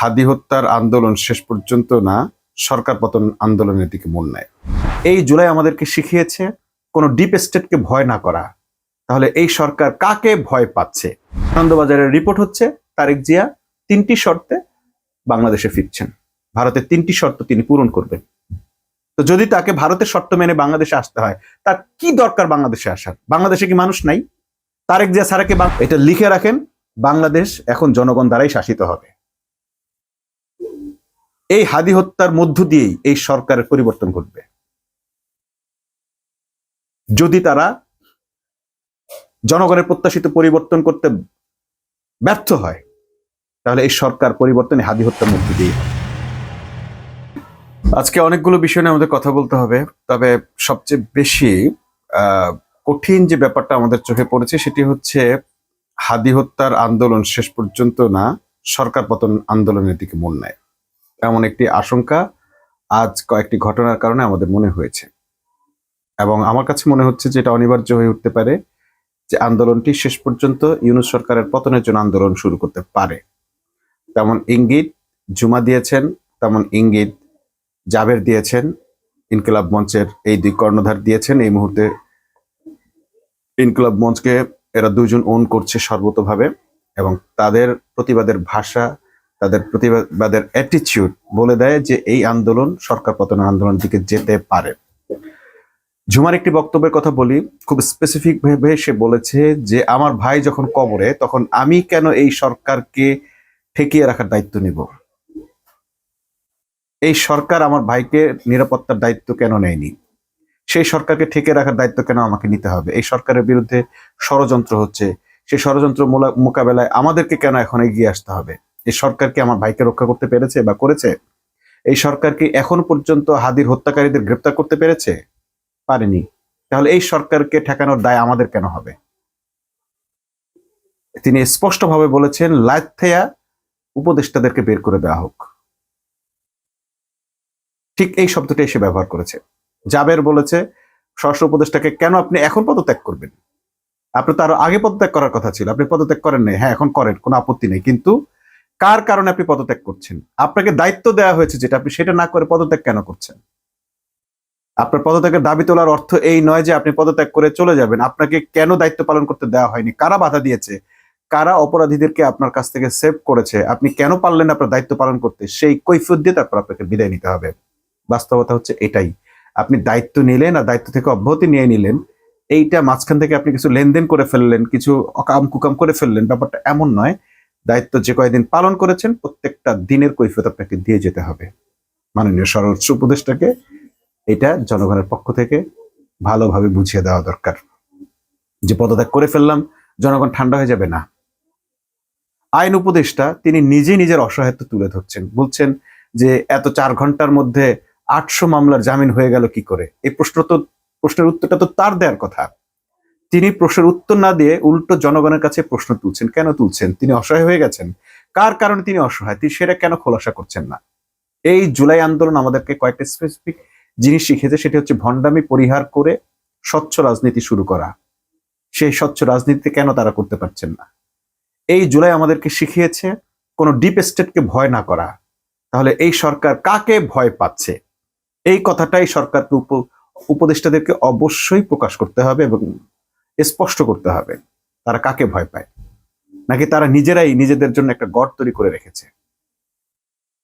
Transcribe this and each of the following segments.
হাদি হত্যার আন্দোলন শেষ পর্যন্ত না সরকার পতন আন্দোলনের দিকে মন নেয়। এই জুলাই আমাদেরকে শিখিয়েছে কোনো ডিপ স্টেটকে ভয় না করা। তাহলে এই সরকার কাকে ভয় পাচ্ছে? আনন্দবাজারের রিপোর্ট হচ্ছে তারেক জিয়া ৩টি শর্তে বাংলাদেশে ফিরছেন। ভারতের ৩টি শর্ত তিনি পূরণ করবেন। তো যদি তাকে ভারতের শর্ত মেনে বাংলাদেশে আসতে হয়, তার কি দরকার বাংলাদেশে আসার? বাংলাদেশে কি মানুষ নাই? তারেক জিয়া ছাড়াকে এটা লিখে রাখেন, বাংলাদেশ এখন জনগণ দ্বারাই শাসিত হবে। এই হাদি হত্যার মধ্য দিয়েই এই সরকারের পরিবর্তন ঘটবে। যদি তারা জনগণের প্রত্যাশিত পরিবর্তন করতে ব্যর্থ হয়, তাহলে এই সরকার পরিবর্তনে হাদি হত্যার মধ্য দিয়ে। আজকে অনেকগুলো বিষয় নিয়ে আমাদের কথা বলতে হবে, তবে সবচেয়ে বেশি কঠিন যে ব্যাপারটা আমাদের চোখে পড়েছে সেটি হচ্ছে হাদি হত্যার আন্দোলন শেষ পর্যন্ত না সরকার পতন আন্দোলনের দিকে মন নেয়, এমন একটি আশঙ্কা আজ কয়েকটি ঘটনার কারণে আমাদের মনে হয়েছে। এবং আমার কাছে মনে হচ্ছে যে এটা অনিবার্য হয়ে উঠতে পারে যে আন্দোলনটি শেষ পর্যন্ত ইউনূস সরকারের পতনের জন্য আন্দোলন শুরু করতে পারে। তেমন ইঙ্গিত জুমা দিয়েছেন, তেমন ইঙ্গিত জাবের দিয়েছেন, ইনকিলাব মঞ্চের এই দুই কর্ণধার দিয়েছেন। এই মুহূর্তে ইনকিলাব মঞ্চকে এরা দুজন ওন করছে সর্বতভাবে, এবং তাদের প্রতিবাদের ভাষা, তাদের প্রতিবাদের অ্যাটিটিউড বলে দেয় যে এই আন্দোলন সরকার পতনের আন্দোলনের দিকে যেতে পারে। ঝুমার একটি বক্তব্যের কথা বলি, খুব স্পেসিফিক ভাবে সে বলেছে যে আমার ভাই যখন কবরে, তখন আমি কেন এই সরকারকে ঠেকিয়ে রাখার দায়িত্ব নিব? এই সরকার আমার ভাইকে নিরাপত্তার দায়িত্ব কেন নেয়নি? সেই সরকারকে ঠেকে রাখার দায়িত্ব কেন আমাকে নিতে হবে? এই সরকারের বিরুদ্ধে ষড়যন্ত্র হচ্ছে, সেই ষড়যন্ত্র মোকাবেলায় আমাদেরকে কেন এখন এগিয়ে আসতে হবে? এই সরকার কি আমার ভাইকে রক্ষা করতে পেরেছে বা করেছে? এই সরকার কি এখন পর্যন্ত হাদির হত্যাকারীদের গ্রেপ্তার করতে পেরেছে? পারেনি। তাহলে এই সরকারকে ঠেকানোর দায় আমাদের কেন হবে? তিনি স্পষ্টভাবে বলেছেন লাইথেয়া উপদেষ্টাদেরকে বের করে দেওয়া হোক। ঠিক এই শব্দটা এসে ব্যবহার করেছে। জাবের বলেছে স্বরাষ্ট্র উপদেষ্টাকে কেন আপনি এখন পদত্যাগ করবেন? আপনি তো আরো আগে পদত্যাগ করার কথা ছিল, আপনি পদত্যাগ করেন নাই। হ্যাঁ, এখন করেন, কোনো আপত্তি নেই, কিন্তু কার কারণে আপনি পদত্যাগ করছেন? আপনাকে দায়িত্ব দেওয়া হয়েছে যেটা, আপনি সেটা না করে পদত্যাগ কেন করছেন? আপনার পদত্যাগের দাবি তোলার অর্থ এই নয় যে আপনি পদত্যাগ করে চলে যাবেন। আপনাকে কেন দায়িত্ব পালন করতে দেওয়া হয়নি? কারা বাধা দিয়েছে? কারা অপরাধীদেরকে আপনার কাছ থেকে সেভ করেছে? আপনি কেন পারলেন আপনার দায়িত্ব পালন করতে? সেই কৈফিয়ত দিয়ে তারপর আপনাকে বিদায় নিতে হবে। বাস্তবতা হচ্ছে এটাই। আপনি দায়িত্ব নিলেন আর দায়িত্ব থেকে অব্যাহতি নিয়ে নিলেন, এইটা মাঝখান থেকে আপনি কিছু লেনদেন করে ফেললেন, কিছু অকাম কুকাম করে ফেললেন, ব্যাপারটা এমন নয়। দায়িত্ব যে কয়দিন পালন করেছেন প্রত্যেকটা দিনের কৈফিয়ত আপনাকে দিয়ে যেতে হবে। মাননীয় স্বরাষ্ট্র উপদেষ্টাকে এটা জনগণের পক্ষ থেকে ভালোভাবে বুঝিয়ে দেওয়া দরকার যে পদত্যাগ করে ফেললাম, জনগণ ঠান্ডা হয়ে যাবে না। আইন উপদেষ্টা তিনি নিজে নিজের অসহায়ত্ব তুলে ধরছেন, বলছেন যে এত 4 ঘন্টার মধ্যে 800 মামলার জামিন হয়ে গেল কি করে? এই প্রশ্নের উত্তরটা তো তার দেওয়ার কথা। তিনি প্রশ্নের উত্তর না দিয়ে উল্টো জনগণের কাছে প্রশ্ন তুলছেন। কেন তুলছেন? তিনি অসহায় হয়ে গেছেন? কার কারণে তিনি অসহায়, তিনি সেটা কেন খোলাসা করছেন না? এই জুলাই আন্দোলন আমাদেরকে কয়েকটা স্পেসিফিক জিনিস শিখেছে, সেটি হচ্ছে ভণ্ডামি পরিহার করে স্বচ্ছ রাজনীতি শুরু করা। সেই স্বচ্ছ রাজনীতি কেন তারা করতে পারছেন না? এই জুলাই আমাদেরকে শিখিয়েছে কোনো ডিপ স্টেটকে ভয় না করা। তাহলে এই সরকার কাকে ভয় পাচ্ছে? এই কথাটাই সরকারকে উপদেষ্টাদেরকে অবশ্যই প্রকাশ করতে হবে এবং স্পষ্ট করতে হবে তারা কাকে ভয় পায়, নাকি তারা নিজেরাই নিজেদের জন্য একটা গড় তৈরি করে রেখেছে।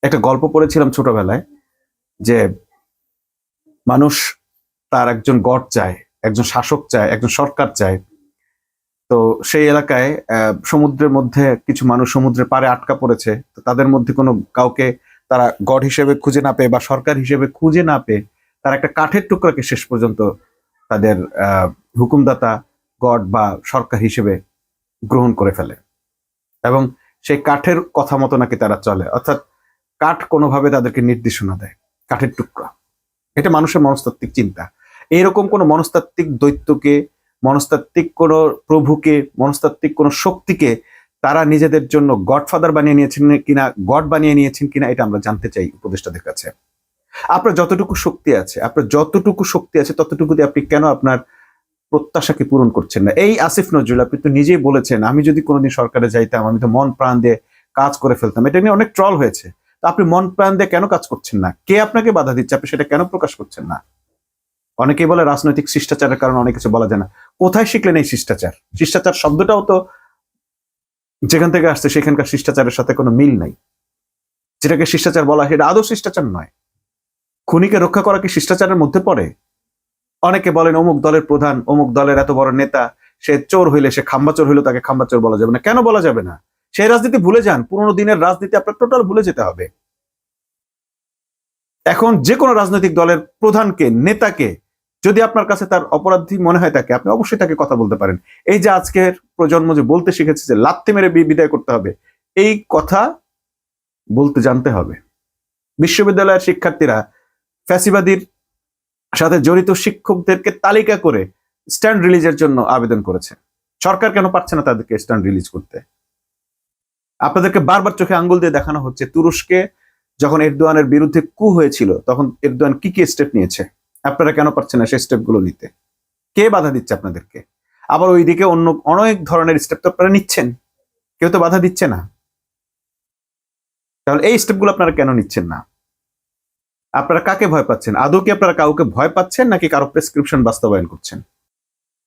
একটা গল্প পড়েছিলাম ছোটবেলায় যে মানুষ তার একজন গড় চায়, একজন শাসক চায়, একজন সরকার চায়। তো সেই এলাকায় সমুদ্রের মধ্যে কিছু মানুষ সমুদ্রের পাড়ে আটকা পড়েছে। তো তাদের মধ্যে কোনো কাউকে তারা গড হিসেবে খুঁজে না পেয়ে বা সরকার হিসেবে খুঁজে না পেয়ে তারা একটা কাঠের টুকরাকে শেষ পর্যন্ত তাদের হুকুমদাতা, গড বা সরকার হিসেবে গ্রহণ করে ফেলে, এবং সেই কাঠের কথা মতো নাকি তারা চলে। অর্থাৎ কাঠ কোনোভাবে তাদেরকে নির্দেশনা দেয়, কাঠের টুকরা। এটা মানুষের মনস্তাত্ত্বিক চিন্তা। এইরকম কোনো মনস্তাত্ত্বিক দৈত্যকে, মনস্তাত্ত্বিক কোনো প্রভুকে, মনস্তাত্ত্বিক কোনো শক্তিকে তারা নিজেদের জন্য গডফাদার বানিয়ে নিয়েছেন কিনা, গড বানিয়ে নিয়েছেন কিনা, এটা আমরা জানতে চাই উপদেষ্টাদের কাছে। আপনার যতটুকু শক্তি আছে, ততটুকু দিয়ে আপনি কেন আপনার প্রত্যাশাকে পূরণ করছেন না? এই আসিফ নজরুল, আপনি তো নিজেই বলেছেন আমি যদি কোনোদিন সরকারে যাইতাম আমি তো মন প্রাণ দিয়ে কাজ করে ফেলতাম। এটা নিয়ে অনেক ট্রল হয়েছে। তো আপনি মন প্রাণ দিয়ে কেন কাজ করছেন না? কে আপনাকে বাধা দিচ্ছে? আপনি সেটা কেন প্রকাশ করছেন না? অনেকেই বলে রাজনৈতিক শিষ্টাচারের কারণে অনেক কিছু বলা যায় না। কোথায় শিখলেন এই শিষ্টাচার? শিষ্টাচার শব্দটাও তো যেখান থেকে আসছে সেখানকার শিষ্টাচারের সাথে কোনো মিল নাই। যেটাকে শিষ্টাচার বলা হয় সেটা আদৌ শিষ্টাচার নয়। খুনিকে রক্ষা করা কি শিষ্টাচারের মধ্যে পড়ে? অনেকে বলেন অমুক দলের প্রধান, অমুক দলের এত বড় নেতা, সে চোর হইলে, সে খাম্বাচোর হইলে তাকে খাম্বাচোর বলা যাবে না। কেন বলা যাবে না? সেই রাজনীতি ভুলে যান। পুরোনো দিনের রাজনীতি আপনার টোটাল ভুলে যেতে হবে। এখন যে কোনো রাজনৈতিক দলের প্রধানকে, নেতাকে যদি আপনার কাছে তার অপরাধী মনে হয় তাকে, আপনি অবশ্যই তাকে কথা বলতে পারেন। এই যে আজকের প্রজন্ম যে বলতে শিখেছে যে লাত্তি মেরে বিদায় করতে হবে, এই কথা বলতে জানতে হবে। বিশ্ববিদ্যালয়ের শিক্ষার্থীরা ফ্যাসিবাদীর সাথে জড়িত শিক্ষকদেরকে তালিকা করে স্ট্যান্ড রিলিজের জন্য আবেদন করেছে। সরকার কেন পারছে না তাদেরকে স্ট্যান্ড রিলিজ করতে? আপনাদেরকে বারবার চোখে আঙ্গুল দিয়ে দেখানো হচ্ছে তুরস্কে যখন এরদোয়ানের বিরুদ্ধে কু হয়েছিল তখন এরদোয়ান কি কি স্টেপ নিয়েছে, আপনারা কেন পারছেন না সেই স্টেপগুলো নিতে? কে বাধা দিচ্ছে আপনাদেরকে? আবার ওইদিকে অন্য অনেক ধরনের স্টেপ তো আপনারা নিচ্ছেন, কেউ তো বাধা দিচ্ছে না। তাহলে এই স্টেপগুলো আপনারা কেন নিচ্ছেন না? আপনারা কাকে ভয় পাচ্ছেন? আদৌ কি আপনারা কাউকে ভয় পাচ্ছেন নাকি কারো প্রেসক্রিপশন বাস্তবায়ন করছেন?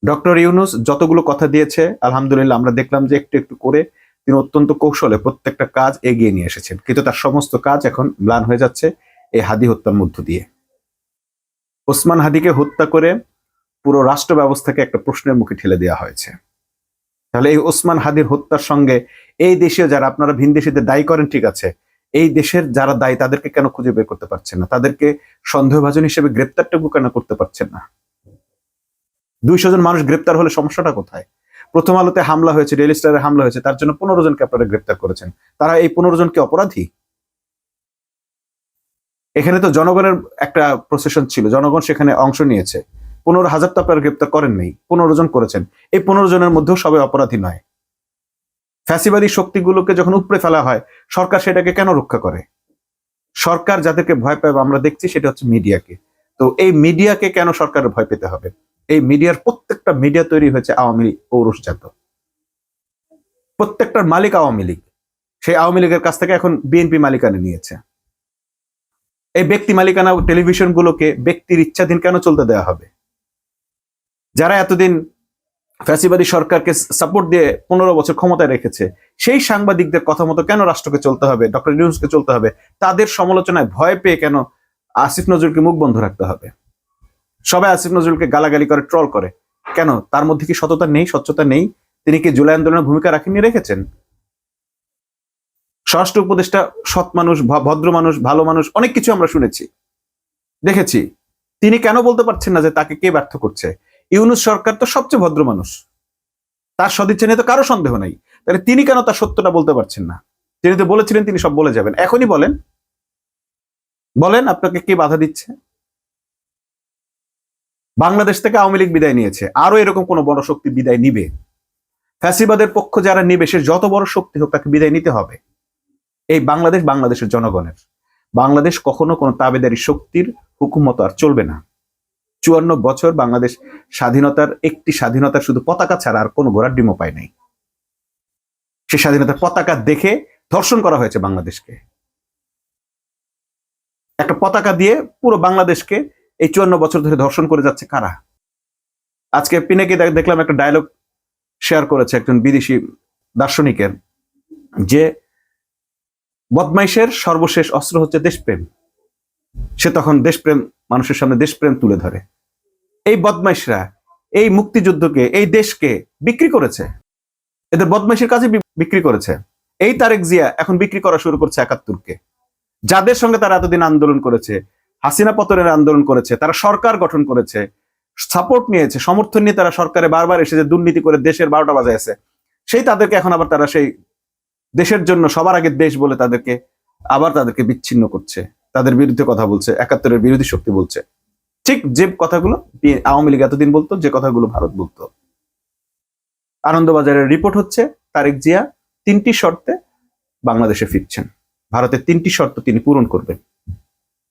ডক্টর ইউনূস যতগুলো কথা দিয়েছে আলহামদুলিল্লাহ আমরা দেখলাম যে একটু একটু করে তিনি অত্যন্ত কৌশলে প্রত্যেকটা কাজ এগিয়ে নিয়ে এসেছেন, কিন্তু তার সমস্ত কাজ এখন ম্লান হয়ে যাচ্ছে এই হাদি হত্যার মধ্য দিয়ে। ওসমান হাদিকে হত্যা করে পুরো রাষ্ট্র ব্যবস্থাকে একটা প্রশ্নের মুখে ঠেলে দেওয়া হয়েছে। তাহলে এই ওসমান হাদির হত্যার সঙ্গে এই দেশীয় যারা, আপনারা ভিনদেশীদের দায়ী করেন ঠিক আছে, এই দেশের যারা দায়ী তাদেরকে কেন খুঁজে বের করতে পারছেন না? তাদেরকে সন্দেহভাজন হিসেবে গ্রেপ্তারটুকু কেন করতে পারছেন না? 200 জন মানুষ গ্রেপ্তার হলে সমস্যাটা কোথায়? প্রথম আলোতে হামলা হয়েছে, ডেইলি স্টারে হামলা হয়েছে, তার জন্য 15 জনকে আপনারা গ্রেপ্তার করেছেন। তারা এই 15 জন কি অপরাধী? এখানে তো জনগণের একটা প্রসেশন ছিল, জনগণ সেখানে অংশ নিয়েছে। 15,000 তো আপনারা গ্রেপ্তার করেন নাই, 15 জন করেছেন। এই 15 জনের মধ্যেও সবাই অপরাধী নয়। ফ্যাসিবাদী শক্তিগুলোকে যখন উপড়ে ফেলা হয় সরকার সেটাকে কেন রক্ষা করে? সরকার যাদেরকে ভয় পায় আমরা দেখছি সেটা হচ্ছে মিডিয়াকে। তো এই মিডিয়াকে কেন সরকারের ভয় পেতে হবে? এই মিডিয়ার প্রত্যেকটা মিডিয়া তৈরি হয়েছে আওয়ামী লীগ ঔরসজাত, প্রত্যেকটার মালিক আওয়ামী লীগ। সেই আওয়ামী লীগের কাছ থেকে এখন বিএনপি মালিকানা নিয়েছে। এই ব্যক্তি মালিকানা টেলিভিশন গুলোকে ব্যক্তির ইচ্ছাধীন কেন চলতে দেওয়া হবে? যারা এতদিন ফ্যাসিবাদী সরকারকে সাপোর্ট দিয়ে 15 বছর ক্ষমতায় রেখেছে, সেই সাংবাদিকদের কথা মতো কেন রাষ্ট্রকে চলতে হবে, ডক্টর ইউনূসকে চলতে হবে? তাদের সমালোচনায় ভয় পেয়ে কেন আসিফ নজরুলকে মুখ বন্ধ রাখতে হবে? সবাই আসিফ নজরুলকে গালাগালি করে, ট্রল করে, কেন? তার মধ্যে কি সততা নেই, স্বচ্ছতা নেই? তিনি কি জুলাই আন্দোলনের ভূমিকা রাখেননি? রেখেছেন। স্বরাষ্ট্র উপদেষ্টা সৎ মানুষ, ভদ্র মানুষ, ভালো মানুষ, অনেক কিছু আমরা শুনেছি, দেখেছি। তিনি কেন বলতে পারছেন না যে তাকে কে ব্যর্থ করছে? ইউনূস সরকার তো সবচেয়ে ভদ্র মানুষ, তার সদিচ্ছা নিয়ে তো কারো সন্দেহ নাই। তাহলে তিনি কেন তার সত্যটা বলতে পারছেন না? তিনি তো বলেছিলেন তিনি সব বলে যাবেন। এখনই বলেন, বলেন আপনাকে কে বাধা দিচ্ছে? বাংলাদেশ থেকে আওয়ামী লীগ বিদায় নিয়েছে, আরো এরকম কোন বড় শক্তি বিদায় নিবে? ফ্যাসিবাদের পক্ষ যারা নিবে, সে যত বড় শক্তি হোক তাকে বিদায় নিতে হবে। এই বাংলাদেশ বাংলাদেশের জনগণের। বাংলাদেশ কখনো কোনো তাবেদারি শক্তির হুকুম মতো আর চলবে না। 54 বছর বাংলাদেশ স্বাধীনতার, একটি স্বাধীনতার শুধু পতাকা ছাড়া আর কোনো ঘোড়ার ডিমও পায় নাই। সে স্বাধীনতার পতাকা দেখে ধর্ষণ করা হয়েছে বাংলাদেশকে। একটা পতাকা দিয়ে পুরো বাংলাদেশকে এই 54 বছর ধরে ধর্ষণ করে যাচ্ছে কারা? আজকে পিনাকি দেখলাম একটা ডায়লগ শেয়ার করেছে একজন বিদেশি দার্শনিকের, যে বদমাইশের সর্বশেষ অস্ত্র হচ্ছে দেশপ্রেম। সে তখন দেশপ্রেম, মানুষের সামনে দেশপ্রেম তুলে ধরে। এই বদমাইশরা এই মুক্তিযুদ্ধকে, এই দেশকে বিক্রি করেছে, এদের বদমাইশের কাছে বিক্রি করেছে। এই তারেক জিয়া এখন বিক্রি করা শুরু করছে 71কে। যাদের সঙ্গে তারা এতদিন আন্দোলন করেছে, হাসিনা পতনের আন্দোলন করেছে, তারা সরকার গঠন করেছে, সাপোর্ট নিয়েছে, সমর্থন নিয়ে তারা সরকারে বারবার এসে যে দুর্নীতি করে দেশের 12টা বাজাইছে, সেই তাদেরকে এখন আবার তারা সেই দেশের জন্য সবার আগে দেশ বলে তাদেরকে বিচ্ছিন্ন করছে, তাদের বিরুদ্ধে কথা বলছে, 71-এর বিরোধী শক্তি বলছে। ঠিক যে কথাগুলো আওয়ামী লীগ এতদিন বলতো, যে কথাগুলো ভারত বলতো। আনন্দবাজারের রিপোর্ট হচ্ছে তারেক জিয়া 3টি শর্তে বাংলাদেশে ফিরছেন। ভারতের 3টি শর্ত তিনি পূরণ করবেন।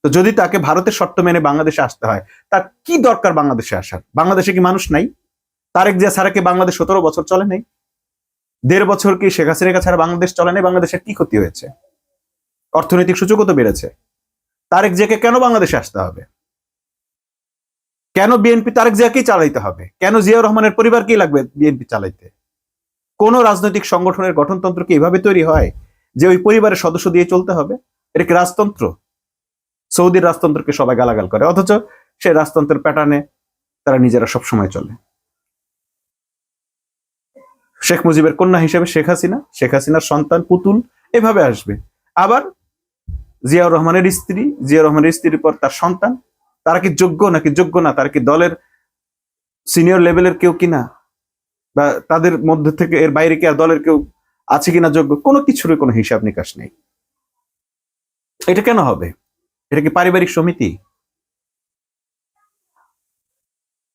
তো যদি তাকে ভারতের শর্ত মেনে বাংলাদেশে আসতে হয়, তার কি দরকার বাংলাদেশে আসার? বাংলাদেশে কি মানুষ নাই? তারেক জিয়া ছাড়া কি বাংলাদেশ 17 বছর চলে নাই? 1.5 বছর কি শেখ হাসিনা ছাড়া বাংলাদেশ চলে নাই? বাংলাদেশের কি ক্ষতি হয়েছে? অর্থনৈতিক সূচকও তো বেড়েছে। তারেক জিয়াকে কেন বাংলাদেশে আসতে হবে? কেন বিএনপি তারেক জিয়াকেই চালাইতে হবে? কেন জিয়াউর রহমানের পরিবারকেই লাগবে বিএনপি চালাইতে? কোন রাজনৈতিক সংগঠনের গঠনতন্ত্র কি এভাবে তৈরি হয় যে ওই পরিবারের সদস্য দিয়ে চলতে হবে? এটা কি রাজতন্ত্র? সৌদির রাজতন্ত্রকে সবাই গালাগাল করে, অথচ সেই রাজতন্ত্রের প্যাটার্নে তারা নিজেরা সবসময় চলে। শেখ মুজিবের কন্যা হিসেবে শেখ হাসিনা, শেখ হাসিনার সন্তান পুতুল এভাবে আসবে। আবার জিয়াউর রহমানের স্ত্রী, জিয়াউর রহমানের স্ত্রীর পর তার সন্তান, তারা কি যোগ্য নাকি যোগ্য না? তারা কি দলের সিনিয়র লেভেলের কেউ কিনা, বা তাদের মধ্যে থেকে এর বাইরে কি আর দলের কেউ আছে কিনা যোগ্য? কোনো কিছুরই কোনো হিসাব নিকাশ নেই। এটা কেন হবে? এটা কি পারিবারিক সমিতি?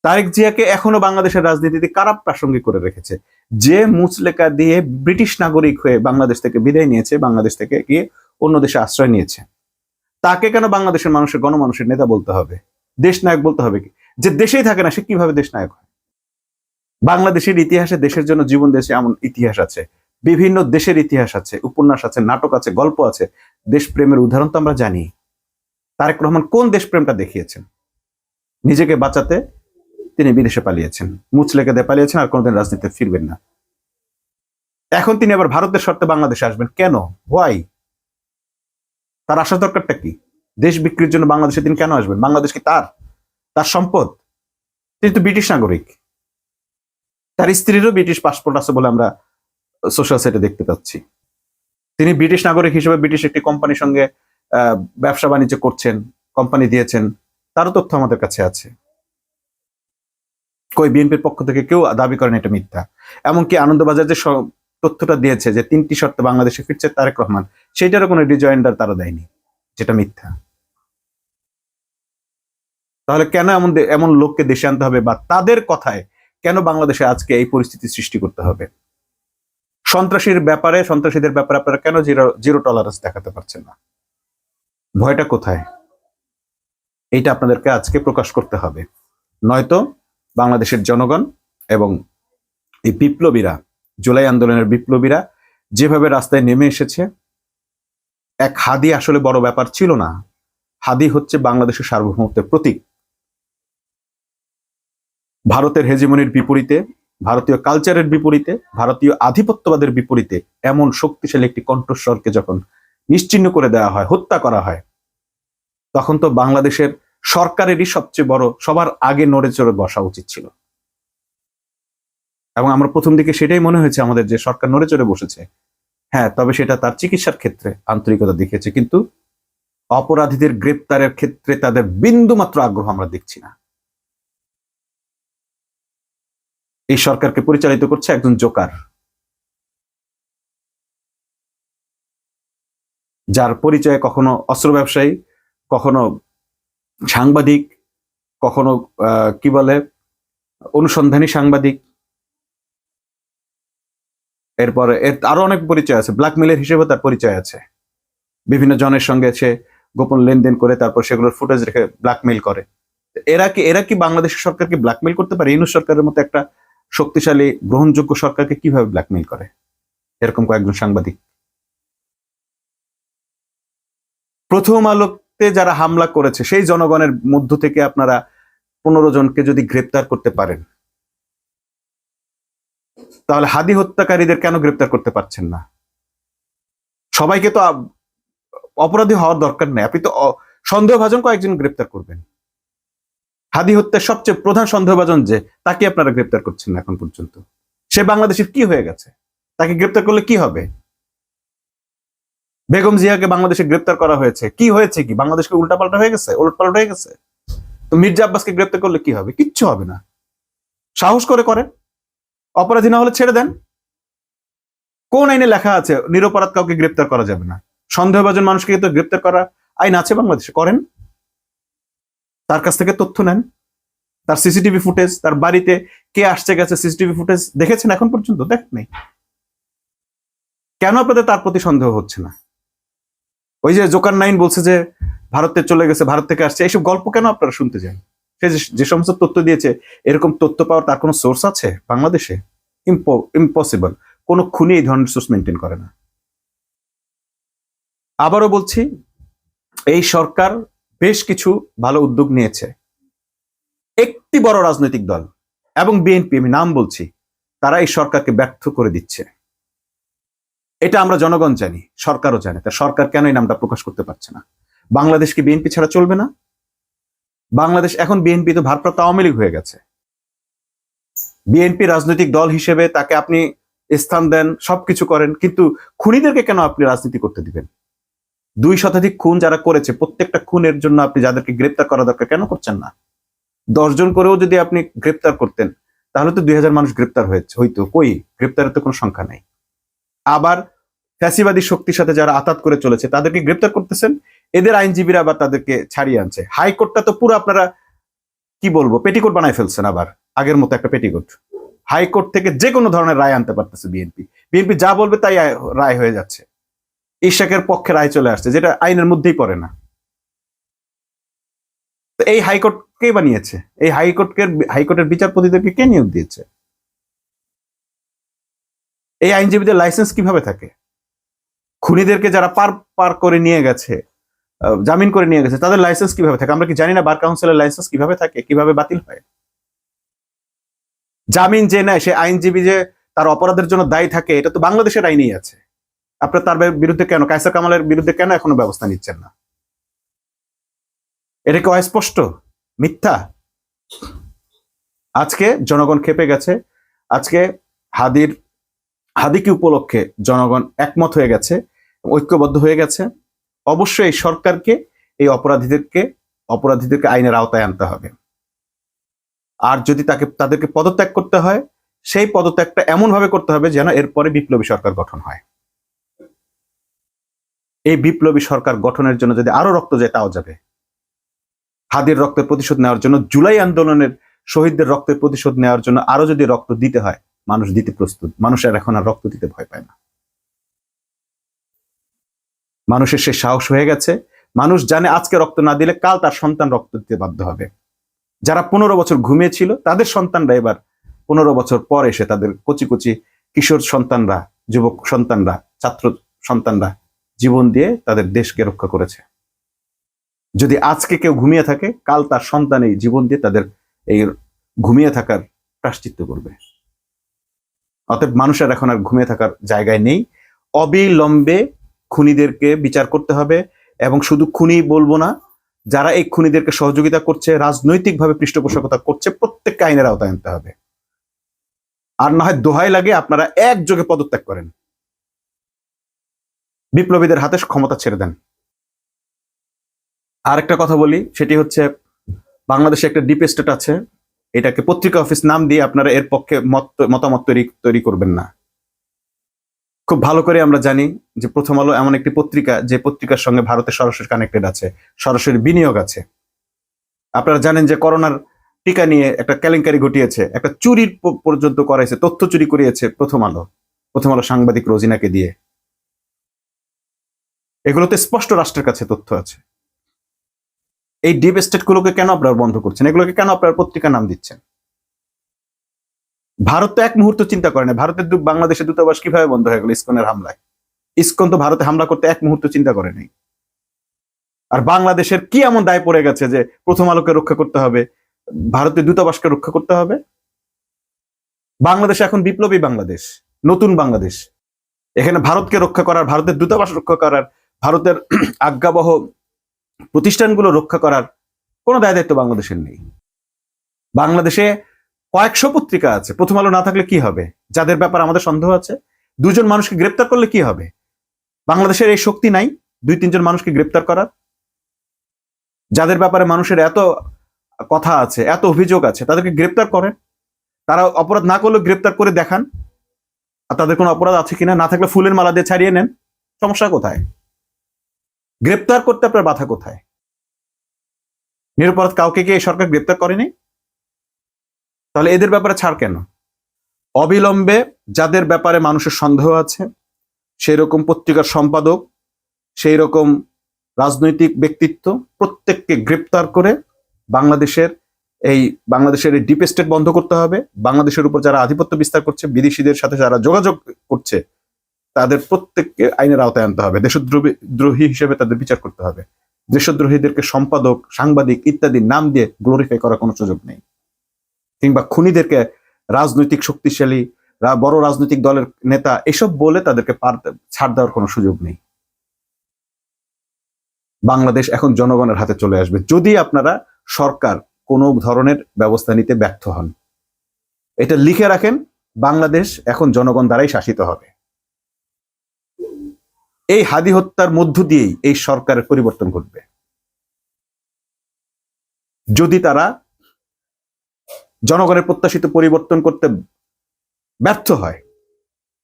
তারেক জিয়াকে এখনো বাংলাদেশের রাজনীতিতে কারা প্রাসঙ্গিক করে রেখেছে? যে মুচলেকা দিয়ে ব্রিটিশ নাগরিক হয়ে বাংলাদেশ থেকে বিদায় নিয়েছে, বাংলাদেশ থেকে গিয়ে অন্য দেশে আশ্রয় নিয়েছে, তাকে কেন বাংলাদেশের মানুষের গণমানুষের নেতা বলতে হবে? দেশ নায়ক বলতে হবে কি? যে দেশেই থাকে না সে কিভাবে দেশ নায়ক হয়? বাংলাদেশের ইতিহাসে দেশের জন্য জীবন দেশে এমন ইতিহাস আছে, বিভিন্ন দেশের ইতিহাস আছে, উপন্যাস আছে, নাটক আছে, গল্প আছে। দেশপ্রেমের উদাহরণ তো আমরা জানি। তারেক রহমান কোন দেশপ্রেমটা দেখিয়েছেন? নিজেকে বাঁচাতে তিনি বিদেশে পালিয়েছেন, মুচলেকে দিয়ে পালিয়েছেন, আর কোনোদিন রাজনীতিতে ফিরবেন না। এখন তিনি আবার ভারতের শর্তে বাংলাদেশে আসবেন কেন? হোয়াই? তার আসার দরকারটা কি? দেশ বিক্রির জন্য বাংলাদেশে তিনি কেন আসবেন? বাংলাদেশ কি তার তার সম্পদ? তিনি তো ব্রিটিশ নাগরিক। তার স্ত্রীরও ব্রিটিশ পাসপোর্ট আছে বলে আমরা সোশ্যাল সাইটে দেখতে পাচ্ছি। তিনি ব্রিটিশ নাগরিক হিসেবে ব্রিটিশ একটি কোম্পানির সঙ্গে ব্যবসা বাণিজ্য করছেন, কোম্পানি দিয়েছেন, তারও তথ্য আমাদের কাছে আছে। কই বিএনপির পক্ষ থেকে কেউ দাবি করেন এটা মিথ্যা। এমনকি আনন্দবাজার যে তথ্যটা দিয়েছে যে 3টি শর্তে বাংলাদেশে ফিরছে তারেক রহমান, সেটারও কোনো রিজয়েন্ডার তারা দেয়নি, যেটা মিথ্যা। তাহলে কেন এমন লোককে দেশে আনতে হবে, বা তাদের কথায় কেন বাংলাদেশে আজকে এই পরিস্থিতি সৃষ্টি করতে হবে? সন্ত্রাসীদের ব্যাপারে আপনারা কেন জিরো টলারেন্স দেখাতে পারছেন না? ভয়টা কোথায়? এইটা আপনাদেরকে আজকে প্রকাশ করতে হবে, নয়তো বাংলাদেশের জনগণ এবং এই বিপ্লবীরা, জুলাই আন্দোলনের বিপ্লবীরা যেভাবে রাস্তায় নেমে এসেছে, এক হাদি আসলে বড় ব্যাপার ছিল না। হাদি হচ্ছে বাংলাদেশের সার্বভৌমত্বের প্রতীক। ভারতের হেজিমনির বিপরীতে, ভারতীয় কালচারের বিপরীতে, ভারতীয় আধিপত্যবাদের বিপরীতে এমন শক্তিশালী একটি কণ্ঠস্বরকে যখন নিশ্চিহ্ন করে দেওয়া হয়, হত্যা করা হয়, তখন তো বাংলাদেশের সরকারেরই সবচেয়ে বড়, সবার আগে নড়ে চড়ে বসা উচিত ছিল। এবং আমরা প্রথম দিকে সেটাই মনে হয়েছে আমাদের, যে সরকার নড়ে চড়ে বসেছে। হ্যাঁ, তবে সেটা তার চিকিৎসার ক্ষেত্রে আন্তরিকতা দেখিয়েছে, কিন্তু অপরাধীদের গ্রেপ্তারের ক্ষেত্রে তাদের বিন্দু মাত্র আগ্রহ আমরা দেখছি না। এই সরকারকে পরিচালিত করছে একজন জোকার, যার পরিচয়ে কখনো অস্ত্র ব্যবসায়ী, কখনো সাংবাদিক, কখনো কি বলে অনুসন্ধানী সাংবাদিক, এরপরে এর আরো অনেক পরিচয় আছে, ব্ল্যাকমেলের হিসেবে তার পরিচয় আছে। বিভিন্ন জনের সঙ্গে সে গোপন লেনদেন করে তারপর সেগুলোর ফুটেজ রেখে ব্ল্যাকমেল করে। এরা কি বাংলাদেশের সরকারকে ব্ল্যাকমেল করতে পারে? ইউনূস সরকারের মতো একটা শক্তিশালী গ্রহণযোগ্য সরকারকে কিভাবে ব্ল্যাকমেল করে এরকম কয়েকজন সাংবাদিক? প্রথম আলোতে যারা হামলা করেছে সেই জনগণের মধ্য থেকে আপনারা 15 জনকে যদি গ্রেপ্তার করতে পারেন, তাহলে হাদি হত্যাকারীদের কেন গ্রেপ্তার করতে পারছেন না? সবাইকে তো অপরাধী হওয়ার দরকার নেই, আপনি তো সন্দেহভাজন কয়েকজন গ্রেপ্তার করবেন। হাদি হত্যার সবচেয়ে প্রধান সন্দেহভাজন যে, তাকে আপনারা গ্রেপ্তার করছেন না এখন পর্যন্ত। সে বাংলাদেশের কি হয়ে গেছে? তাকে গ্রেপ্তার করলে কি হবে? বেগম জিয়াকে বাংলাদেশে গ্রেপ্তার করা হয়েছে, কি হয়েছে? কি বাংলাদেশকে উল্টাপাল্টা হয়ে গেছে, উলটপাল্টা হয়ে গেছে? তো মির্জা আব্বাসকে গ্রেপ্তার করলে কি হবে? কিচ্ছু হবে না। সাহস করে করেন, অপরাধী না হলে ছেড়ে দেন। কোন আইনে লেখা আছে নিরপরাধ কাউকে গ্রেপ্তার করা যাবে না? সন্দেহভাজন মানুষকে তো গ্রেপ্তার করা আইন আছে বাংলাদেশে, করেন। তার কাছ থেকে তথ্য নেন, তার সিসিটিভি ফুটেজ, তার বাড়িতে কে আসছে গেছে সিসিটিভি ফুটেজ দেখেছেন এখন পর্যন্ত? দেখেন নাই। কেন আপনাদের তার প্রতি সন্দেহ হচ্ছে না? ওই যে জোকার নাইন বলছে যে ভারতে চলে গেছে, ভারত থেকে আসছে, এইসব গল্প কেন আপনারা শুনতে যান? সে যে সমস্ত তথ্য দিয়েছে, এরকম তথ্য পাওয়ার তার কোনো সোর্স আছে বাংলাদেশে? ইম্পসিবল। কোনো খুনি এই ধরনের সোর্স মেনটেন করে না। আবারও বলছি, এই সরকার বেশ কিছু ভালো উদ্যোগ নিয়েছে। একটি বড় রাজনৈতিক দল এবং বিএনপি, আমি নাম বলছি, তারা এই সরকারকে ব্যর্থ করে দিচ্ছে। এটা আমরা জনগণ জানি, সরকারও জানে। তা সরকার কেন এই নামটা প্রকাশ করতে পারছে না? বাংলাদেশ কি বিএনপি ছাড়া চলবে না? বাংলাদেশ এখন বিএনপি তো ভারপ্রাপ্ত আওয়ামী লীগ হয়ে গেছে। বিএনপি রাজনৈতিক দল হিসেবে তাকে আপনি স্থান দেন, সবকিছু করেন, কিন্তু খুনিদেরকে কেন আপনি রাজনীতি করতে দিবেন? 2 শতাধিক খুন যারা করেছে, প্রত্যেকটা খুনের জন্য আপনি যাদেরকে গ্রেপ্তার করা দরকার কেন করছেন না? 10 জন করেও যদি আপনি গ্রেপ্তার করতেন তাহলে তো 2000 মানুষ গ্রেপ্তার হইতো। কই, গ্রেপ্তারের তো কোনো সংখ্যা নাই। আবার ফ্যাসিবাদী শক্তির সাথে যারা আতাত করে চলেছে তাদেরকে গ্রেপ্তার করতেছেন, এদের আইনজীবীরা আবার তাদেরকে ছাড়িয়ে আনছে। হাইকোর্টটা তো পুরো আপনারা কি বলবো, পেটিকোট বানায় ফেলছেন, আবার আগের মতো একটা পেটিকোট। হাইকোর্ট থেকে যে কোনো ধরনের রায় আনতে পারতেছে বিএনপি। বিএনপি যা বলবে তাই রায় হয়ে যাচ্ছে। ইশাকের পক্ষে রায় চলে আসছে, যেটা আইনের মধ্যেই পড়ে না। তো এই হাইকোর্ট কে বানিয়েছে? এই হাইকোর্টের বিচারপতিদেরকে কে নিয়োগ দিয়েছে? এই আইনজীবীদের লাইসেন্স কিভাবে থাকে? খুনিদেরকে যারা পার করে নিয়ে গেছে, জামিন করে নিয়ে গেছে, তাদের লাইসেন্স কিভাবে থাকে? আমরা কি জানি না বার কাউন্সিলের লাইসেন্স কিভাবে থাকে, কিভাবে বাতিল হয়? জামিন যে নেয় সে আইনজীবী যে তার অপরাধের জন্য দায়ী থাকে, এটা তো বাংলাদেশের আইনেই আছে। আপনার তার বিরুদ্ধে কেন, কায়সার কামালের বিরুদ্ধে কেন এখনো ব্যবস্থা নিচ্ছেন না? এটা কি অস্পষ্ট মিথ্যা? আজকে জনগণ খেপে গেছে। আজকে হাদিকে উপলক্ষে জনগণ একমত হয়ে গেছে, ঐক্যবদ্ধ হয়ে গেছে। অবশ্যই এই সরকারকে এই অপরাধীদেরকে আইনের আওতায় আনতে হবে। আর যদি তাদেরকে পদত্যাগ করতে হয়, সেই পদত্যাগটা এমন ভাবে করতে হবে যেন এরপরে বিপ্লবী সরকার গঠন হয়। এই বিপ্লবী সরকার গঠনের জন্য যদি আরো রক্ত যায় তাও যাবে। হাদির রক্তের প্রতিশোধ নেওয়ার জন্য, জুলাই আন্দোলনের শহীদদের রক্তের প্রতিশোধ নেওয়ার জন্য আরো যদি রক্ত দিতে হয়, মানুষ দিতে প্রস্তুত। মানুষের এখন আর রক্ত দিতে ভয় পায় না। মানুষের সে সাহস হয়ে গেছে। মানুষ জানে আজকে রক্ত না দিলে কাল তার সন্তান রক্ত দিতে বাধ্য হবে। যারা 15 বছর ঘুমিয়েছিল তাদের সন্তানরা এবার 15 বছর পর এসে তাদের কচি কচি কিশোর সন্তানরা, যুবক সন্তানরা, ছাত্র সন্তানরা জীবন দিয়ে তাদের দেশকে রক্ষা করেছে। যদি আজকে কেউ ঘুমিয়ে থাকে, কাল তার সন্তান এই জীবন দিয়ে তাদের এই ঘুমিয়ে থাকার প্রায়শ্চিত্ত করবে। অতএব মানুষের এখন আর ঘুমিয়ে থাকার জায়গায় নেই। অবিলম্বে খুনিদেরকে বিচার করতে হবে। এবং শুধু খুনি বলবো না, যারা এই খুনিদেরকে সহযোগিতা করছে, রাজনৈতিকভাবে পৃষ্ঠপোষকতা করছে, প্রত্যেককে আইনের আওতায় আনতে হবে। আর না হয় দোহাই লাগে আপনারা একযোগে পদত্যাগ করেন, বিপ্লবীদের হাতে ক্ষমতা ছেড়ে দেন। আর একটা কথা বলি, সেটি হচ্ছে বাংলাদেশে একটা ডিপ স্টেট আছে। এটাকে পত্রিকা অফিস নাম দিয়ে আপনারা এর পক্ষে মতামত তৈরি করবেন না। খুব ভালো করে আমরা জানি যে প্রথম আলো এমন একটি পত্রিকা, যে পত্রিকার সঙ্গে ভারতের সরাসরি কানেক্টেড আছে, সরাসরি বিনিয়োগ আছে। আপনারা জানেন যে করোনার টিকা নিয়ে একটা কেলেঙ্কারি ঘটিয়েছে, একটা চুরির পর্যন্ত করাইছে, তথ্য চুরি করিয়েছে প্রথম আলো সাংবাদিক রোজিনাকে দিয়ে। এগুলোতে স্পষ্ট রাষ্ট্রের কাছে তথ্য আছে। এই ডিপ স্টেট গুলোকে কেন আপনারা বন্ধ করছেন? এগুলোকে কেন আপনারা পত্রিকার নাম দিচ্ছেন? ভারত তো এক মুহূর্ত চিন্তা করে না। ভারতের বাংলাদেশের দূতাবাস কিভাবে বন্ধ হয়ে গেল ইসকনের হামলায়? ইসকন তো ভারতে হামলা করতে এক মুহূর্ত চিন্তা করে নাই। আর বাংলাদেশের কি এমন দায় পড়ে গেছে যে প্রথম আলোকে রক্ষা করতে হবে, ভারতের দূতাবাসকে রক্ষা করতে হবে? বাংলাদেশ এখন বিপ্লবী বাংলাদেশ, নতুন বাংলাদেশ। এখানে ভারতকে রক্ষা করার, ভারতের দূতাবাস রক্ষা করার, ভারতের আজ্ঞাবহ প্রতিষ্ঠানগুলো রক্ষা করার কোনো দায় দায়িত্ব বাংলাদেশের নেই। বাংলাদেশে কয়েকশো পত্রিকা আছে, প্রথম আলো না থাকলে কি হবে? যাদের ব্যাপারে আমাদের সন্দেহ আছে, 2 জন মানুষকে গ্রেপ্তার করলে কি হবে? বাংলাদেশের এই শক্তি নাই 2-3 জন মানুষকে গ্রেপ্তার করার? যাদের ব্যাপারে মানুষের এত কথা আছে, এত অভিযোগ আছে, তাদেরকে গ্রেপ্তার করেন। তারা অপরাধ না করলেও গ্রেপ্তার করে দেখান আর তাদের কোনো অপরাধ আছে কিনা। না থাকলে ফুলের মালা দিয়ে ছাড়িয়ে নেন। সমস্যা কোথায়? গ্রেপ্তার করতে আপনার বাধা কোথায়? নিরপরাধ কাউকে কি এই সরকার গ্রেপ্তার করেনি? তাহলে এদের ব্যাপারে ছাড় কেন? অবিলম্বে যাদের ব্যাপারে মানুষের সন্দেহ আছে, সেই রকম পত্রিকার সম্পাদক, সেই রকম রাজনৈতিক ব্যক্তিত্ব, প্রত্যেককে গ্রেপ্তার করে বাংলাদেশের এই বাংলাদেশের ডিপ স্টেট বন্ধ করতে হবে। বাংলাদেশের উপর যারা আধিপত্য বিস্তার করছে, বিদেশিদের সাথে যারা যোগাযোগ করছে, তাদের প্রত্যেককে আইনের আওতায় আনতে হবে। দেশদ্রোহী হিসেবে তাদের বিচার করতে হবে। দেশদ্রোহীদেরকে সম্পাদক, সাংবাদিক ইত্যাদি নাম দিয়ে গ্লোরিফাই করার কোনো সুযোগ নেই। কিংবা খুনিদেরকে রাজনৈতিক শক্তিশালী বড় রাজনৈতিক দলের নেতা এসব বলে তাদেরকে ছাড় দেওয়ার কোনো সুযোগ নেই। বাংলাদেশ এখন জনগণের হাতে চলে আসবে যদি আপনারা সরকার কোনো ধরনের ব্যবস্থা নিতে ব্যর্থ হন। এটা লিখে রাখেন, বাংলাদেশ এখন জনগণ দ্বারাই শাসিত হবে। এই হাদি হত্যার মধ্য দিয়েই এই সরকারের পরিবর্তন ঘটবে। যদি তারা জনগণের প্রত্যাশিত পরিবর্তন করতে ব্যর্থ হয়,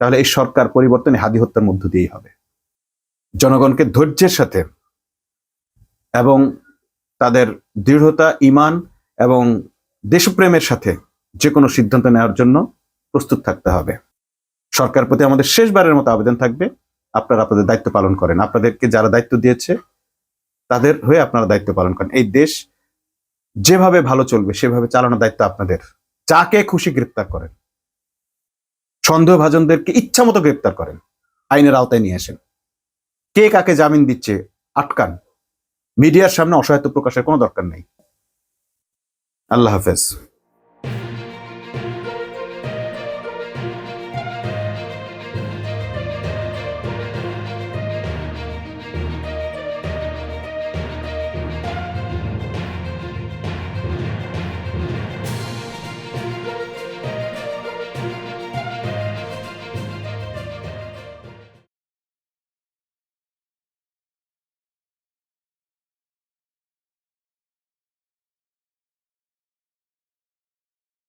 তাহলে এই সরকার পরিবর্তন হাদি হত্যার মধ্য দিয়েই হবে। জনগণকে ধৈর্যের সাথে এবং তাদের দৃঢ়তা, ঈমান এবং দেশপ্রেমের সাথে যে কোনো সিদ্ধান্ত নেওয়ার জন্য প্রস্তুত থাকতে হবে। সরকারের প্রতি আমাদের শেষবারের মতো আবেদন থাকবে, আপনারা আপনাদের দায়িত্ব পালন করেন। আপনাদেরকে যারা দায়িত্ব দিয়েছে তাদের হয়ে আপনারা দায়িত্ব পালন করেন। এই দেশ যেভাবে ভালো চলবে সেভাবে চালানোর দায়িত্ব আপনাদের। যাকে খুশি গ্রেপ্তার করেন, সন্দেহভাজনদেরকে ইচ্ছা মতো গ্রেপ্তার করেন, আইনের আওতায় নিয়ে আসেন। কে কাকে জামিন দিচ্ছে আটকান। মিডিয়ার সামনে অসহায়ত্ব প্রকাশের কোনো দরকার নেই। আল্লাহ হাফেজ।